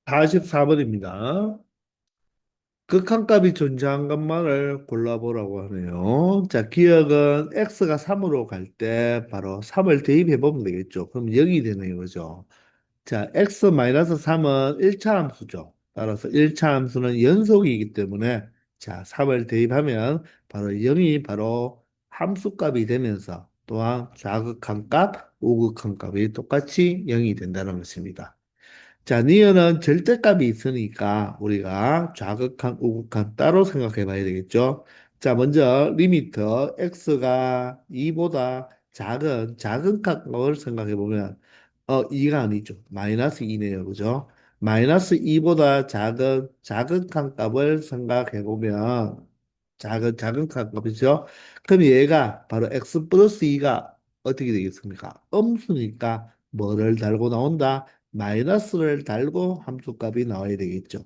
44번입니다. 극한값이 존재한 것만을 골라보라고 하네요. 자, 기억은 x가 3으로 갈 때 바로 3을 대입해 보면 되겠죠. 그럼 0이 되네요. 그죠? 자, x-3은 1차 함수죠. 따라서 1차 함수는 연속이기 때문에 자, 3을 대입하면 바로 0이 바로 함수값이 되면서 또한 좌극한 값, 우극한 값이 똑같이 0이 된다는 것입니다. 자, 니은은 절대값이 있으니까 우리가 좌극한, 우극한 따로 생각해 봐야 되겠죠. 자, 먼저 리미트 x가 2보다 작은 값을 생각해 보면 2가 아니죠. 마이너스 2네요. 그죠? 마이너스 2보다 작은 값을 생각해 보면 작은 값이죠. 그럼 얘가 바로 x 플러스 2가 어떻게 되겠습니까? 음수니까 뭐를 달고 나온다? 마이너스를 달고 함수값이 나와야 되겠죠.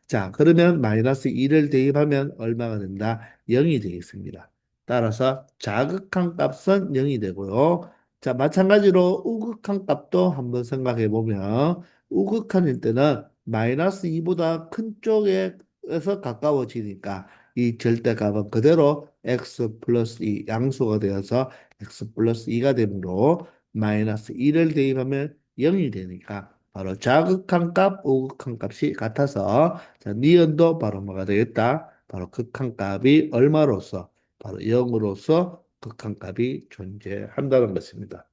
자, 그러면 마이너스 2를 대입하면 얼마가 된다? 0이 되겠습니다. 따라서 자극한 값은 0이 되고요. 자, 마찬가지로 우극한 값도 한번 생각해 보면 우극한일 때는 마이너스 2보다 큰 쪽에서 가까워지니까 이 절대값은 그대로 x 플러스 2 양수가 되어서 x 플러스 2가 되므로 마이너스 2를 대입하면 0이 되니까 바로 자극한 값, 우극한 값이 같아서 자, 니은도 바로 뭐가 되겠다? 바로 극한값이 얼마로서 바로 0으로서 극한값이 존재한다는 것입니다.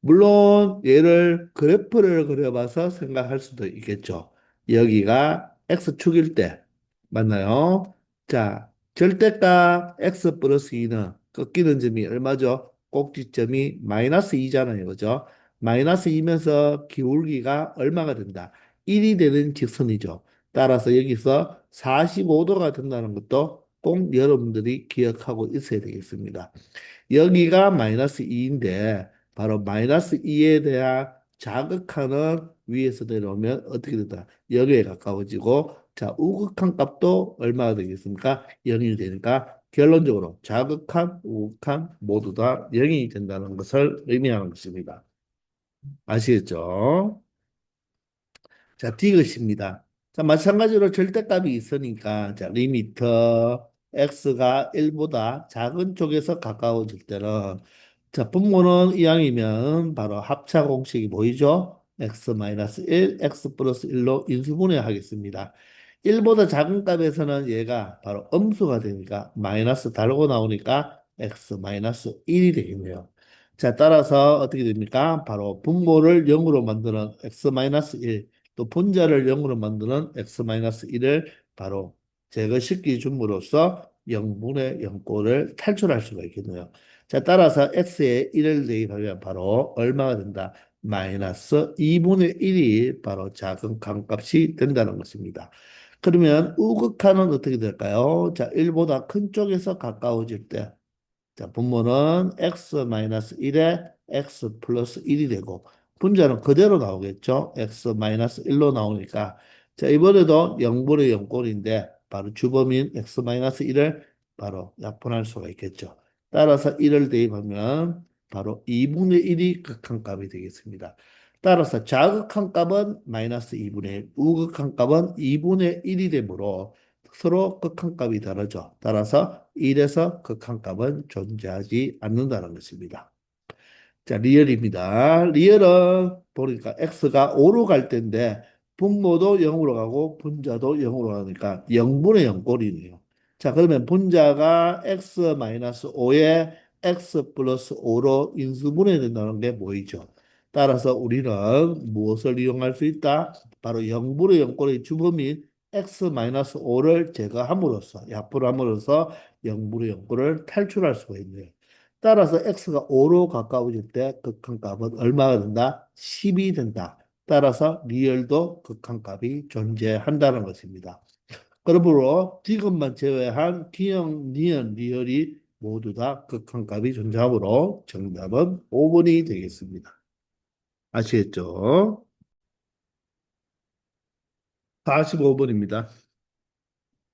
물론 얘를 그래프를 그려봐서 생각할 수도 있겠죠. 여기가 x축일 때 맞나요? 자, 절대값 x 플러스 2는 꺾이는 점이 얼마죠? 꼭지점이 마이너스 2잖아요. 그죠? 마이너스 2면서 기울기가 얼마가 된다? 1이 되는 직선이죠. 따라서 여기서 45도가 된다는 것도 꼭 여러분들이 기억하고 있어야 되겠습니다. 여기가 마이너스 2인데 바로 마이너스 2에 대한 자극하는 위에서 내려오면 어떻게 된다? 0에 가까워지고 자 우극한 값도 얼마가 되겠습니까? 0이 되니까 결론적으로 자극한, 우극한 모두 다 0이 된다는 것을 의미하는 것입니다. 아시겠죠? 자, 디귿입니다. 자, 마찬가지로 절대값이 있으니까, 자, 리미트 x가 1보다 작은 쪽에서 가까워질 때는, 자, 분모는 이항이면 바로 합차 공식이 보이죠? x-1, x 플러스 1로 인수분해 하겠습니다. 1보다 작은 값에서는 얘가 바로 음수가 되니까, 마이너스 달고 나오니까 x-1이 되겠네요. 자, 따라서 어떻게 됩니까? 바로 분모를 0으로 만드는 x-1, 또 분자를 0으로 만드는 x-1을 바로 제거시키 줌으로써 0분의 0꼴을 탈출할 수가 있겠네요. 자, 따라서 x에 1을 대입하면 바로 얼마가 된다? 마이너스 2분의 1이 바로 작은 감값이 된다는 것입니다. 그러면 우극한은 어떻게 될까요? 자, 1보다 큰 쪽에서 가까워질 때 자, 분모는 x-1에 x 플러스 1이 되고 분자는 그대로 나오겠죠. x-1로 나오니까 자, 이번에도 0분의 0꼴인데 바로 주범인 x-1을 바로 약분할 수가 있겠죠. 따라서 1을 대입하면 바로 2분의 1이 극한값이 되겠습니다. 따라서 자극한 값은 마이너스 2분의 1, 우극한 값은 2분의 1이 되므로 서로 극한값이 다르죠. 따라서 1에서 극한값은 존재하지 않는다는 것입니다. 자, 리얼입니다. 리얼은 보니까 x가 5로 갈 때인데 분모도 0으로 가고 분자도 0으로 가니까 0분의 0꼴이네요. 자, 그러면 분자가 x-5에 x 플러스 5로 인수분해된다는 게 보이죠. 따라서 우리는 무엇을 이용할 수 있다? 바로 0분의 0꼴의 주범인 x-5를 제거함으로써 약분함으로써 0분의 0꼴을 탈출할 수가 있네요. 따라서 x가 5로 가까워질 때 극한값은 얼마가 된다? 10이 된다. 따라서 리얼도 극한값이 존재한다는 것입니다. 그러므로 디귿만 제외한 기역, 니은, 리얼이 모두 다 극한값이 존재하므로 정답은 5번이 되겠습니다. 아시겠죠? 45번입니다.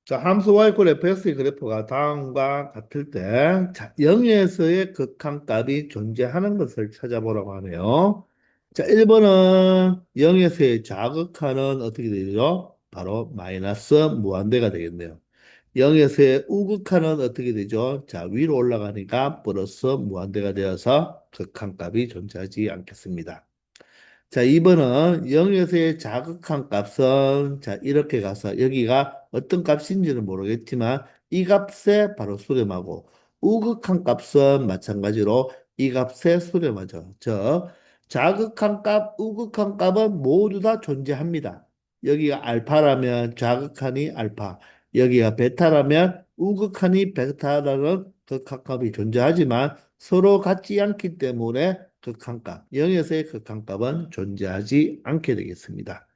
자, 함수 y 콜 fx의 그래프가 다음과 같을 때, 자, 0에서의 극한값이 존재하는 것을 찾아보라고 하네요. 자, 1번은 0에서의 자극하는 어떻게 되죠? 바로 마이너스 무한대가 되겠네요. 0에서의 우극하는 어떻게 되죠? 자, 위로 올라가니까 플러스 무한대가 되어서 극한값이 존재하지 않겠습니다. 자, 2번은 0에서의 자극한 값은 자, 이렇게 가서 여기가 어떤 값인지는 모르겠지만 이 값에 바로 수렴하고 우극한 값은 마찬가지로 이 값에 수렴하죠. 즉, 자극한 값, 우극한 값은 모두 다 존재합니다. 여기가 알파라면 자극하니 알파, 여기가 베타라면 우극하니 베타라는 극한값이 존재하지만 서로 같지 않기 때문에 극한값, 0에서의 극한값은 존재하지 않게 되겠습니다.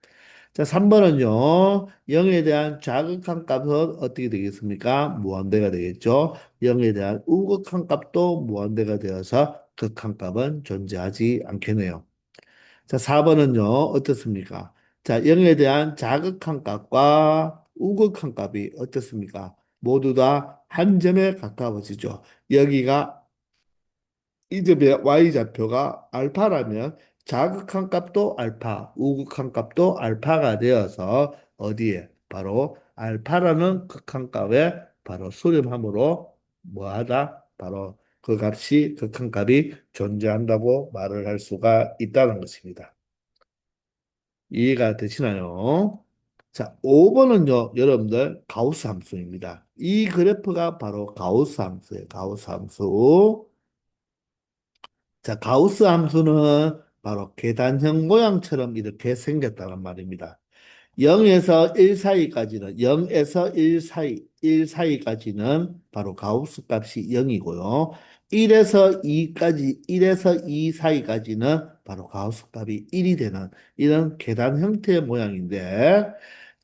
자, 3번은요, 0에 대한 자극한 값은 어떻게 되겠습니까? 무한대가 되겠죠. 0에 대한 우극한 값도 무한대가 되어서 극한값은 존재하지 않겠네요. 자, 4번은요, 어떻습니까? 자, 0에 대한 자극한 값과 우극한 값이 어떻습니까? 모두 다 한 점에 가까워지죠. 여기가 이 점의 y좌표가 알파라면 자극한 값도 알파, 우극한 값도 알파가 되어서 어디에? 바로 알파라는 극한값에 바로 수렴함으로 뭐하다? 바로 그 값이 극한값이 존재한다고 말을 할 수가 있다는 것입니다. 이해가 되시나요? 자, 5번은요, 여러분들 가우스 함수입니다. 이 그래프가 바로 가우스 함수예요. 가우스 함수. 자, 가우스 함수는 바로 계단형 모양처럼 이렇게 생겼다는 말입니다. 0에서 1 사이까지는 0에서 1 사이, 1 사이까지는 바로 가우스 값이 0이고요. 1에서 2까지, 1에서 2 사이까지는 바로 가우스 값이 1이 되는 이런 계단 형태의 모양인데,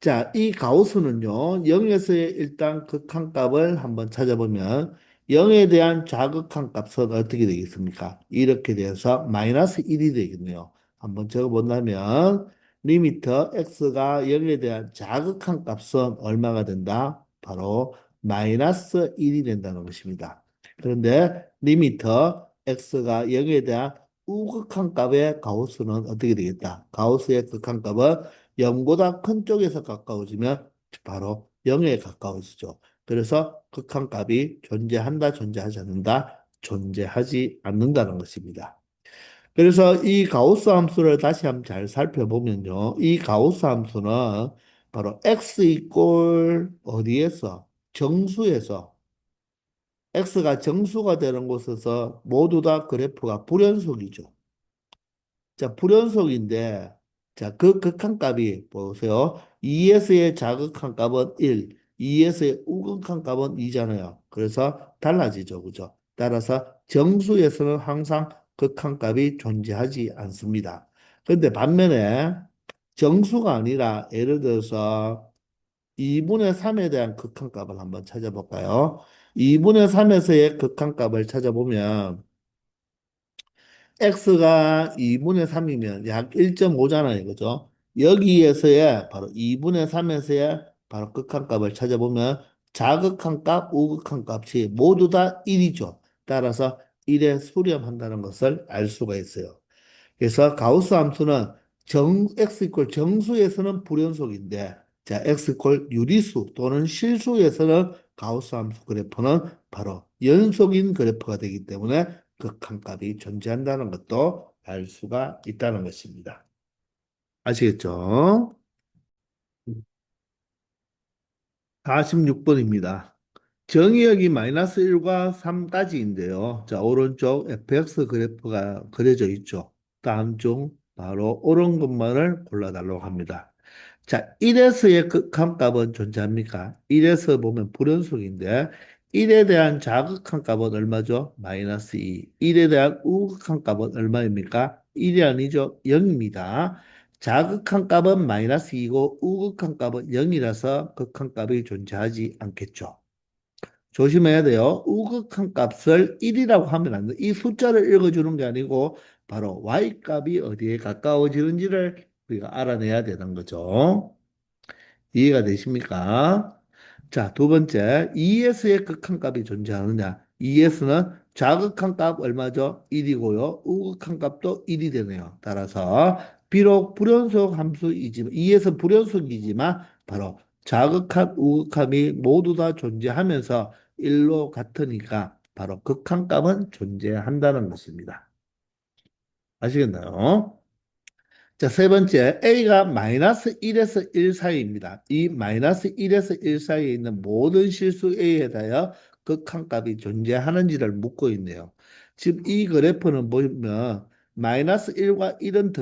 자, 이 가우스는요, 0에서의 일단 극한값을 한번 찾아보면 0에 대한 자극한 값은 어떻게 되겠습니까? 이렇게 돼서 마이너스 1이 되겠네요. 한번 적어본다면 리미터 x가 0에 대한 자극한 값은 얼마가 된다? 바로 마이너스 1이 된다는 것입니다. 그런데 리미터 x가 0에 대한 우극한 값의 가우스는 어떻게 되겠다? 가우스의 극한값은 0보다 큰 쪽에서 가까워지면 바로 0에 가까워지죠. 그래서 극한값이 존재한다, 존재하지 않는다, 존재하지 않는다는 것입니다. 그래서 이 가우스 함수를 다시 한번 잘 살펴보면요. 이 가우스 함수는 바로 x 이꼴 어디에서? 정수에서 x가 정수가 되는 곳에서 모두 다 그래프가 불연속이죠. 자, 불연속인데, 자, 그 극한값이 보세요. 2S의 자극한 값은 1, 2S의 우극한 값은 2잖아요. 그래서 달라지죠. 그죠? 따라서 정수에서는 항상 극한값이 존재하지 않습니다. 그런데 반면에 정수가 아니라 예를 들어서 2분의 3에 대한 극한값을 한번 찾아볼까요? 2분의 3에서의 극한값을 찾아보면 x가 2분의 3이면 약 1.5잖아요. 그죠? 여기에서의 바로 2분의 3에서의 바로 극한값을 찾아보면 자극한값, 우극한값이 모두 다 1이죠. 따라서 1에 수렴한다는 것을 알 수가 있어요. 그래서 가우스 함수는 x 이퀄 정수에서는 불연속인데 자 x 이퀄 유리수 또는 실수에서는 가우스 함수 그래프는 바로 연속인 그래프가 되기 때문에 극한값이 존재한다는 것도 알 수가 있다는 것입니다. 아시겠죠? 46번입니다. 정의역이 마이너스 1과 3까지인데요. 자, 오른쪽 fx 그래프가 그려져 있죠. 다음 중 바로 옳은 것만을 골라달라고 합니다. 자, 1에서의 극한값은 존재합니까? 1에서 보면 불연속인데 1에 대한 자극한값은 얼마죠? 마이너스 2. 1에 대한 우극한값은 얼마입니까? 1이 아니죠. 0입니다. 자극한 값은 마이너스 2고 우극한 값은 0이라서 극한 값이 존재하지 않겠죠. 조심해야 돼요. 우극한 값을 1이라고 하면 안 돼. 이 숫자를 읽어주는 게 아니고 바로 y 값이 어디에 가까워지는지를 우리가 알아내야 되는 거죠. 이해가 되십니까? 자, 두 번째, ES의 극한값이 존재하느냐? ES는 자극한 값 얼마죠? 1이고요. 우극한 값도 1이 되네요. 따라서 비록 불연속 함수이지만 2에서 불연속이지만 바로 자극한 우극함이 모두 다 존재하면서 1로 같으니까 바로 극한 값은 존재한다는 것입니다. 아시겠나요? 자, 세 번째, A가 마이너스 1에서 1 사이입니다. 이 마이너스 1에서 1 사이에 있는 모든 실수 A에 대하여 극한값이 존재하는지를 묻고 있네요. 지금 이 그래프는 보면 마이너스 1과 1은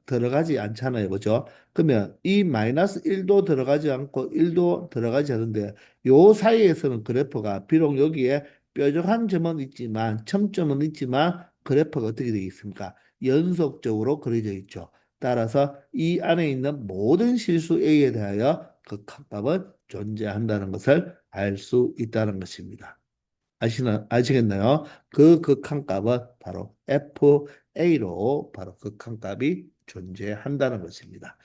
들어가지 않잖아요. 그죠? 그러면 이 마이너스 1도 들어가지 않고 1도 들어가지 않는데 요 사이에서는 그래프가 비록 여기에 뾰족한 점은 있지만 첨점은 있지만 그래프가 어떻게 되어 있습니까? 연속적으로 그려져 있죠. 따라서 이 안에 있는 모든 실수 A에 대하여 극한값은 존재한다는 것을 알 수 있다는 것입니다. 아시겠나요? 그 극한값은 바로 FA로 바로 극한값이 존재한다는 것입니다.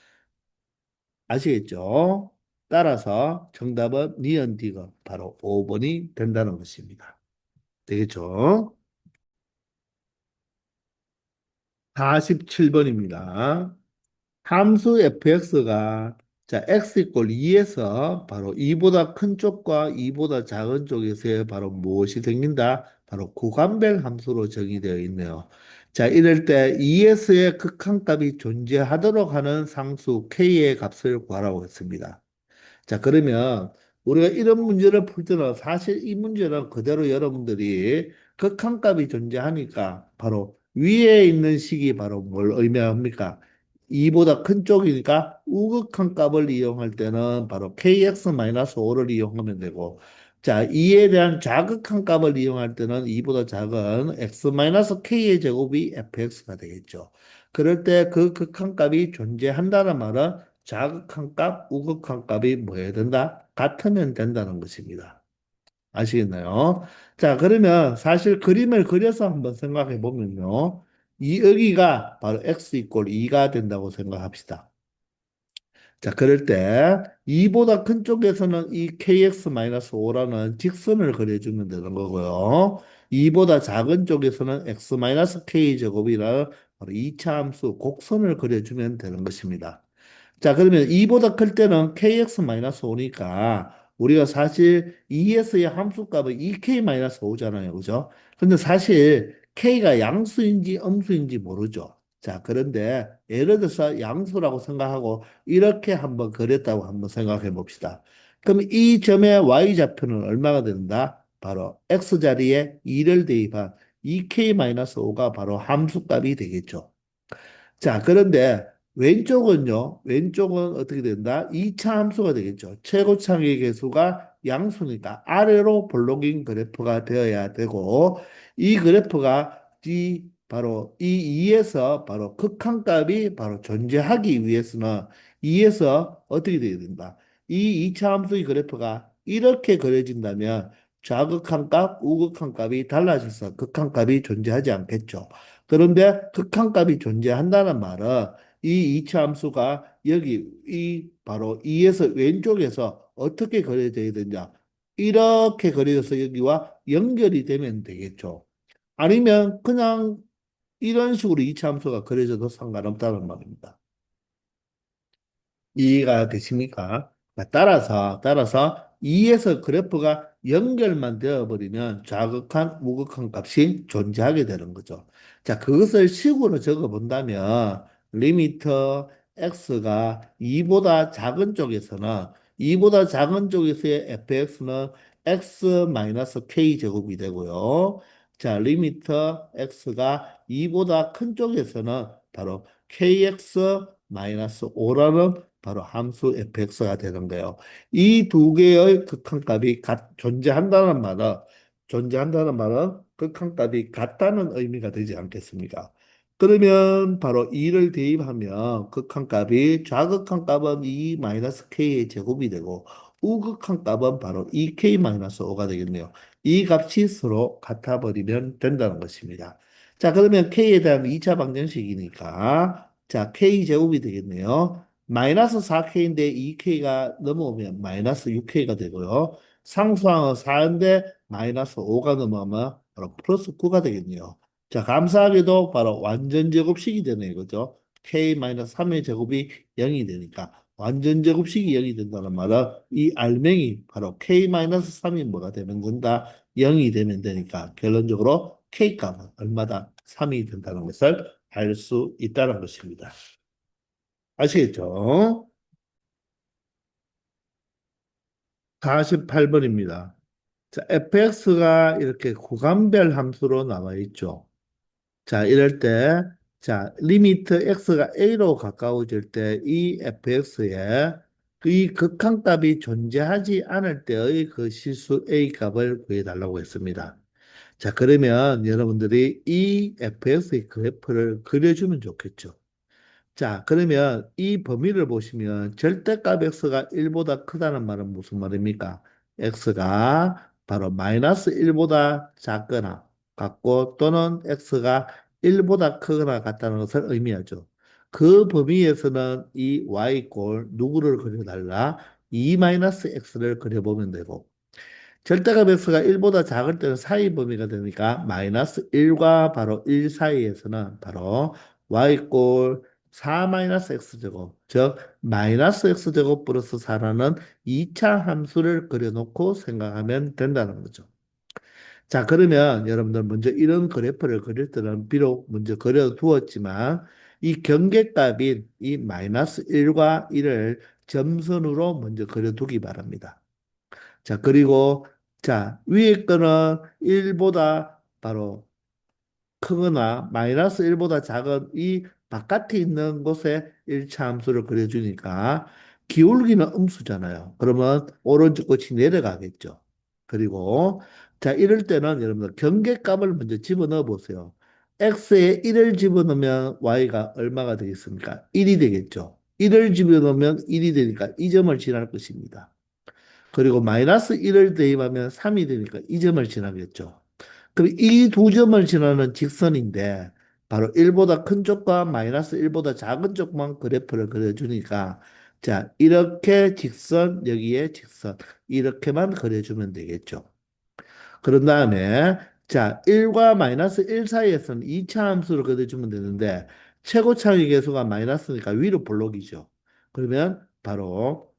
아시겠죠? 따라서 정답은 니은디귿 바로 5번이 된다는 것입니다. 되겠죠? 47번입니다. 함수 fx가 자 x 이꼴 2에서 바로 2보다 큰 쪽과 2보다 작은 쪽에서 바로 무엇이 생긴다? 바로 구간별 함수로 정의되어 있네요. 자 이럴 때 2s의 극한값이 존재하도록 하는 상수 k의 값을 구하라고 했습니다. 자, 그러면 우리가 이런 문제를 풀 때는 사실 이 문제는 그대로 여러분들이 극한값이 존재하니까 바로 위에 있는 식이 바로 뭘 의미합니까? 2보다 큰 쪽이니까 우극한 값을 이용할 때는 바로 kx-5를 이용하면 되고 자, 2에 대한 자극한 값을 이용할 때는 2보다 작은 x-k의 제곱이 fx가 되겠죠. 그럴 때 그 극한값이 존재한다는 말은 자극한 값, 우극한 값이 뭐 해야 된다? 같으면 된다는 것입니다. 아시겠나요? 자, 그러면 사실 그림을 그려서 한번 생각해 보면요. 이 여기가 바로 x 이꼴 2가 된다고 생각합시다. 자, 그럴 때 2보다 큰 쪽에서는 이 kx-5라는 직선을 그려주면 되는 거고요. 2보다 작은 쪽에서는 x-k 제곱이라는 바로 2차 함수 곡선을 그려주면 되는 것입니다. 자, 그러면 2보다 클 때는 kx-5니까 우리가 사실 2에서의 함수값은 2k-5잖아요. 그죠? 근데 사실 k가 양수인지 음수인지 모르죠. 자, 그런데 예를 들어서 양수라고 생각하고 이렇게 한번 그렸다고 한번 생각해 봅시다. 그럼 이 점의 y좌표는 얼마가 된다? 바로 x자리에 2를 대입한 2k-5가 바로 함수값이 되겠죠. 자, 그런데 왼쪽은요, 왼쪽은 어떻게 된다? 2차 함수가 되겠죠. 최고창의 계수가 양수니까 아래로 볼록인 그래프가 되어야 되고, 이 그래프가 바로 이 2에서 바로 극한값이 바로 존재하기 위해서는 2에서 어떻게 되어야 된다? 이 2차 함수의 그래프가 이렇게 그려진다면 좌극한 값, 우극한 값이 달라져서 극한값이 존재하지 않겠죠. 그런데 극한값이 존재한다는 말은 이 이차 함수가 여기 이 바로 2에서 왼쪽에서 어떻게 그려져야 되냐 이렇게 그려져서 여기와 연결이 되면 되겠죠. 아니면 그냥 이런 식으로 이차 함수가 그려져도 상관없다는 말입니다. 이해가 되십니까? 따라서 2에서 그래프가 연결만 되어버리면 좌극한, 우극한 값이 존재하게 되는 거죠. 자, 그것을 식으로 적어 본다면 리미트 x가 2보다 작은 쪽에서는 2보다 작은 쪽에서의 fx는 x-k 제곱이 되고요. 자, 리미트 x가 2보다 큰 쪽에서는 바로 kx-5라는 바로 함수 fx가 되는 거예요. 이 두 개의 극한값이 존재한다는 말은 극한값이 같다는 의미가 되지 않겠습니까? 그러면 바로 2를 대입하면 극한값이 좌극한값은 2-k의 제곱이 되고 우극한값은 바로 2k-5가 되겠네요. 이 값이 서로 같아 버리면 된다는 것입니다. 자, 그러면 k에 대한 2차 방정식이니까 자, k 제곱이 되겠네요. 마이너스 4K인데 2K가 넘어오면 마이너스 6K가 되고요. 상수항은 4인데 마이너스 5가 넘어오면 바로 플러스 9가 되겠네요. 자, 감사하게도 바로 완전 제곱식이 되네요. 그죠? k-3의 제곱이 0이 되니까 완전 제곱식이 0이 된다는 말은 이 알맹이 바로 k-3이 뭐가 되면 된다? 0이 되면 되니까 결론적으로 k값은 얼마다? 3이 된다는 것을 알 수 있다는 것입니다. 아시겠죠? 48번입니다. 자, fx가 이렇게 구간별 함수로 나와 있죠. 자, 이럴 때, 자, 리미트 x가 a로 가까워질 때 이 fx에 이 극한값이 존재하지 않을 때의 그 실수 a 값을 구해달라고 했습니다. 자, 그러면 여러분들이 이 fx의 그래프를 그려주면 좋겠죠. 자, 그러면 이 범위를 보시면 절대값 x가 1보다 크다는 말은 무슨 말입니까? x가 바로 마이너스 1보다 작거나 같고 또는 x가 1보다 크거나 같다는 것을 의미하죠. 그 범위에서는 이 y꼴 누구를 그려달라? 2 마이너스 x를 그려보면 되고 절대값 x가 1보다 작을 때는 사이 범위가 되니까 마이너스 1과 바로 1 사이에서는 바로 y꼴 4 마이너스 x제곱, 즉 마이너스 x제곱 플러스 4라는 2차 함수를 그려놓고 생각하면 된다는 거죠. 자, 그러면 여러분들 먼저 이런 그래프를 그릴 때는 비록 먼저 그려두었지만 이 경계값인 이 마이너스 1과 1을 점선으로 먼저 그려두기 바랍니다. 자, 그리고 자, 위에 거는 1보다 바로 크거나 마이너스 1보다 작은 이 바깥에 있는 곳에 1차 함수를 그려주니까 기울기는 음수잖아요. 그러면 오른쪽 끝이 내려가겠죠. 그리고 자, 이럴 때는 여러분들 경계값을 먼저 집어넣어 보세요. x에 1을 집어넣으면 y가 얼마가 되겠습니까? 1이 되겠죠. 1을 집어넣으면 1이 되니까 이 점을 지날 것입니다. 그리고 마이너스 1을 대입하면 3이 되니까 이 점을 지나겠죠. 그럼 이 두 점을 지나는 직선인데 바로 1보다 큰 쪽과 마이너스 1보다 작은 쪽만 그래프를 그려주니까 자, 이렇게 직선, 여기에 직선 이렇게만 그려주면 되겠죠. 그런 다음에 자, 1과 마이너스 1 사이에서는 2차 함수를 그려주면 되는데 최고차의 계수가 마이너스니까 위로 볼록이죠. 그러면 바로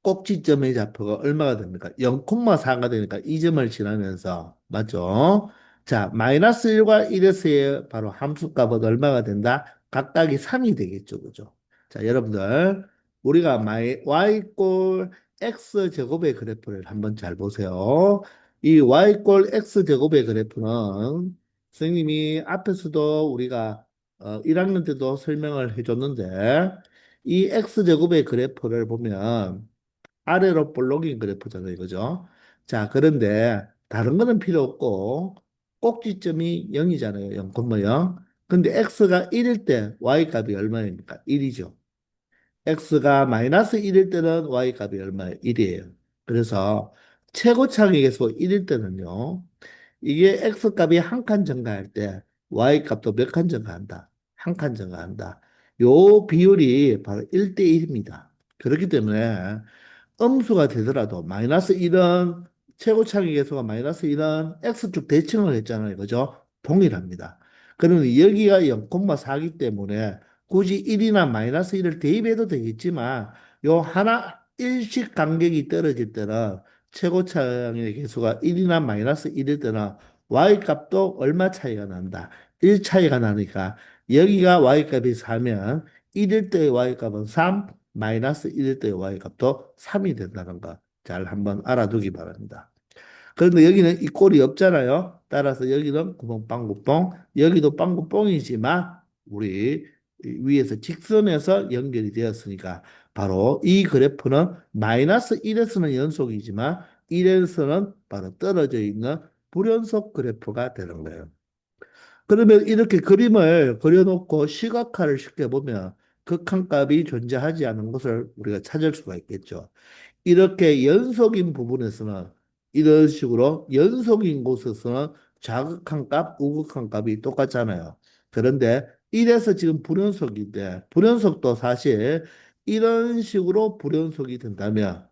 꼭지점의 좌표가 얼마가 됩니까? 0,4가 되니까 이 점을 지나면서 맞죠? 자, 마이너스 1과 1에서의 바로 함수값은 얼마가 된다? 각각이 3이 되겠죠. 그죠? 자, 여러분들 우리가 y꼴 x 제곱의 그래프를 한번 잘 보세요. 이 y꼴 x 제곱의 그래프는 선생님이 앞에서도 우리가 1학년 때도 설명을 해줬는데 이 x 제곱의 그래프를 보면 아래로 볼록인 그래프잖아요. 그죠? 자, 그런데 다른 거는 필요 없고 꼭지점이 0이잖아요. 0,0. 근데 x가 1일 때 y 값이 얼마입니까? 1이죠. x가 마이너스 1일 때는 y 값이 얼마예요? 1이에요. 그래서 최고차의 계수 1일 때는요. 이게 x 값이 한 칸 증가할 때 y 값도 몇 칸 증가한다? 한 칸 증가한다. 요 비율이 바로 1대 1입니다. 그렇기 때문에 음수가 되더라도 마이너스 1은 최고차기 계수가 마이너스 1은 x축 대칭을 했잖아요. 그죠? 동일합니다. 그러면 여기가 0,4기 때문에 굳이 1이나 마이너스 1을 대입해도 되겠지만 요 하나 일씩 간격이 떨어질 때는 최고차의 계수가 1이나 마이너스 1일 때는 y 값도 얼마 차이가 난다. 1 차이가 나니까 여기가 y 값이 4면 1일 때의 y 값은 3, 마이너스 1일 때의 y값도 3이 된다는 거 잘 한번 알아두기 바랍니다. 그런데 여기는 이 꼴이 없잖아요. 따라서 여기는 구멍 빵구뽕, 여기도 빵구뽕이지만 우리 위에서 직선에서 연결이 되었으니까 바로 이 그래프는 마이너스 1에서는 연속이지만 1에서는 바로 떨어져 있는 불연속 그래프가 되는 거예요. 그러면 이렇게 그림을 그려놓고 시각화를 시켜보면 극한값이 존재하지 않은 것을 우리가 찾을 수가 있겠죠. 이렇게 연속인 부분에서는 이런 식으로 연속인 곳에서는 자극한 값, 우극한 값이 똑같잖아요. 그런데 이래서 지금 불연속인데 불연속도 사실 이런 식으로 불연속이 된다면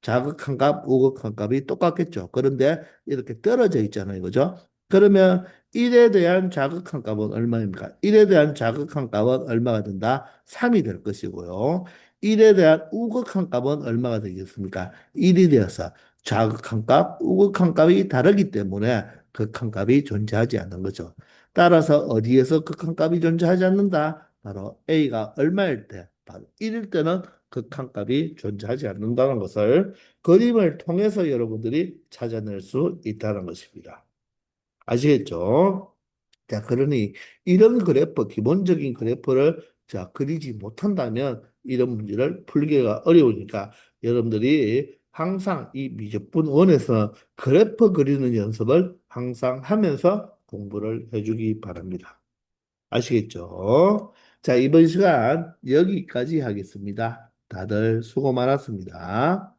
자극한 값, 우극한 값이 똑같겠죠. 그런데 이렇게 떨어져 있잖아요. 그죠? 그러면 1에 대한 자극한 값은 얼마입니까? 1에 대한 자극한 값은 얼마가 된다? 3이 될 것이고요. 1에 대한 우극한 값은 얼마가 되겠습니까? 1이 되어서 자극한 값, 우극한 값이 다르기 때문에 극한 값이 존재하지 않는 거죠. 따라서 어디에서 극한 값이 존재하지 않는다? 바로 A가 얼마일 때, 바로 1일 때는 극한 값이 존재하지 않는다는 것을 그림을 통해서 여러분들이 찾아낼 수 있다는 것입니다. 아시겠죠? 자, 그러니 이런 그래프, 기본적인 그래프를 자, 그리지 못한다면 이런 문제를 풀기가 어려우니까 여러분들이 항상 이 미적분 원에서 그래프 그리는 연습을 항상 하면서 공부를 해주기 바랍니다. 아시겠죠? 자, 이번 시간 여기까지 하겠습니다. 다들 수고 많았습니다.